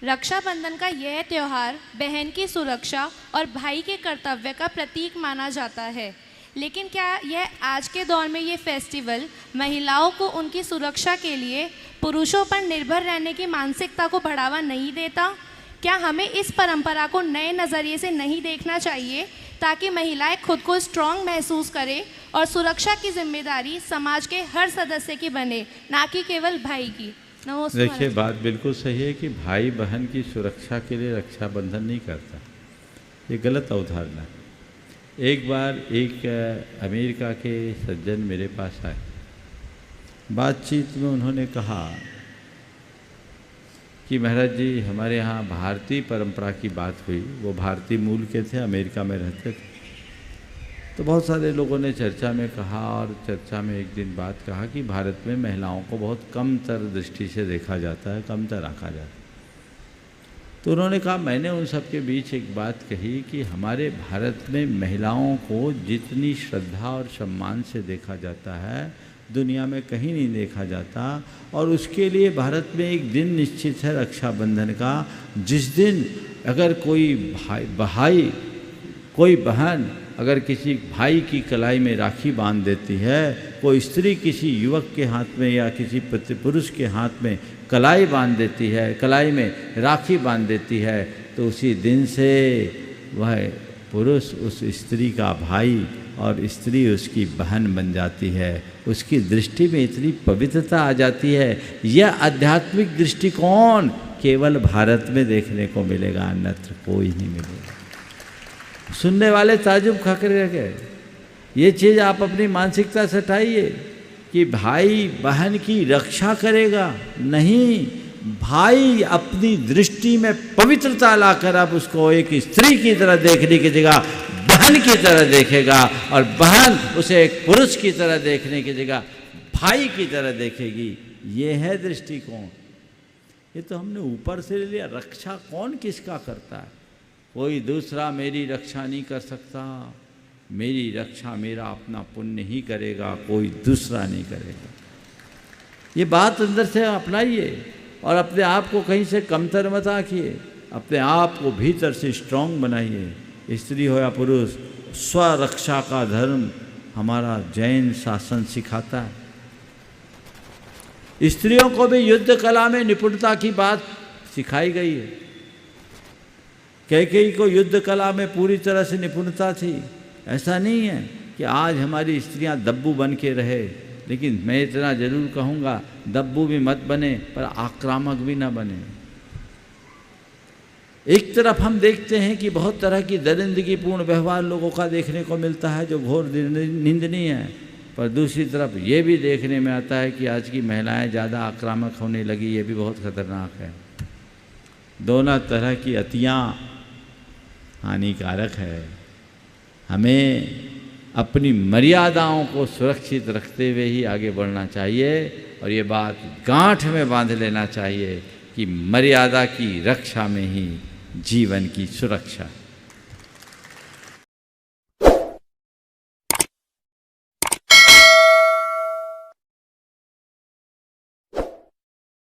रक्षाबंधन का यह त्यौहार बहन की सुरक्षा और भाई के कर्तव्य का प्रतीक माना जाता है, लेकिन क्या यह आज के दौर में ये फेस्टिवल महिलाओं को उनकी सुरक्षा के लिए पुरुषों पर निर्भर रहने की मानसिकता को बढ़ावा नहीं देता? क्या हमें इस परंपरा को नए नज़रिए से नहीं देखना चाहिए ताकि महिलाएं खुद को स्ट्रॉन्ग महसूस करें और सुरक्षा की जिम्मेदारी समाज के हर सदस्य की बने, ना कि केवल भाई की? नमस्कार। देखिए, बात बिल्कुल सही है कि भाई बहन की सुरक्षा के लिए रक्षाबंधन नहीं करता, ये गलत अवधारणा है। एक बार एक अमेरिका के सज्जन मेरे पास आए, बातचीत में उन्होंने कहा कि महाराज जी, हमारे यहाँ भारतीय परंपरा की बात हुई। वो भारतीय मूल के थे, अमेरिका में रहते थे। तो बहुत सारे लोगों ने चर्चा में कहा, और चर्चा में एक दिन बात कहा कि भारत में महिलाओं को बहुत कमतर दृष्टि से देखा जाता है, कमतर आंका जाता है। तो उन्होंने कहा, मैंने उन सब के बीच एक बात कही कि हमारे भारत में महिलाओं को जितनी श्रद्धा और सम्मान से देखा जाता है, दुनिया में कहीं नहीं देखा जाता। और उसके लिए भारत में एक दिन निश्चित है रक्षाबंधन का, जिस दिन अगर कोई कोई बहन अगर किसी भाई की कलाई में राखी बांध देती है, कोई स्त्री किसी युवक के हाथ में या किसी पुरुष के हाथ में कलाई बांध देती है, कलाई में राखी बांध देती है, तो उसी दिन से वह पुरुष उस स्त्री का भाई और स्त्री उसकी बहन बन जाती है। उसकी दृष्टि में इतनी पवित्रता आ जाती है। यह आध्यात्मिक दृष्टिकोण केवल भारत में देखने को मिलेगा, अन्यत्र कोई नहीं मिलेगा। सुनने वाले ताजुब खाकर रह गए। ये चीज़ आप अपनी मानसिकता से हटाइए कि भाई बहन की रक्षा करेगा, नहीं, भाई अपनी दृष्टि में पवित्रता लाकर अब उसको एक स्त्री की तरह देखने की जगह बहन की तरह देखेगा, और बहन उसे एक पुरुष की तरह देखने की जगह भाई की तरह देखेगी। ये है दृष्टिकोण। ये तो हमने ऊपर से ले लिया। रक्षा कौन किसका करता है? कोई दूसरा मेरी रक्षा नहीं कर सकता। मेरी रक्षा मेरा अपना पुण्य ही करेगा, कोई दूसरा नहीं करेगा। ये बात अंदर से अपनाइए और अपने आप को कहीं से कमतर मत आंकिए। अपने आप को भीतर से स्ट्रांग बनाइए। स्त्री हो या पुरुष, स्वरक्षा का धर्म हमारा जैन शासन सिखाता है। स्त्रियों को भी युद्ध कला में निपुणता की बात सिखाई गई है। कैकेयी को युद्ध कला में पूरी तरह से निपुणता थी। ऐसा नहीं है कि आज हमारी स्त्रियां दब्बू बन के रहे, लेकिन मैं इतना जरूर कहूँगा, दब्बू भी मत बने पर आक्रामक भी ना बने। एक तरफ हम देखते हैं कि बहुत तरह की दरिंदगीपूर्ण व्यवहार लोगों का देखने को मिलता है जो घोर निंदनीय है, पर दूसरी तरफ ये भी देखने में आता है कि आज की महिलाएं ज़्यादा आक्रामक होने लगी। ये भी बहुत खतरनाक है। दोनों तरह की अतियाँ हानिकारक है। हमें अपनी मर्यादाओं को सुरक्षित रखते हुए ही आगे बढ़ना चाहिए, और ये बात गांठ में बांध लेना चाहिए कि मर्यादा की रक्षा में ही जीवन की सुरक्षा है।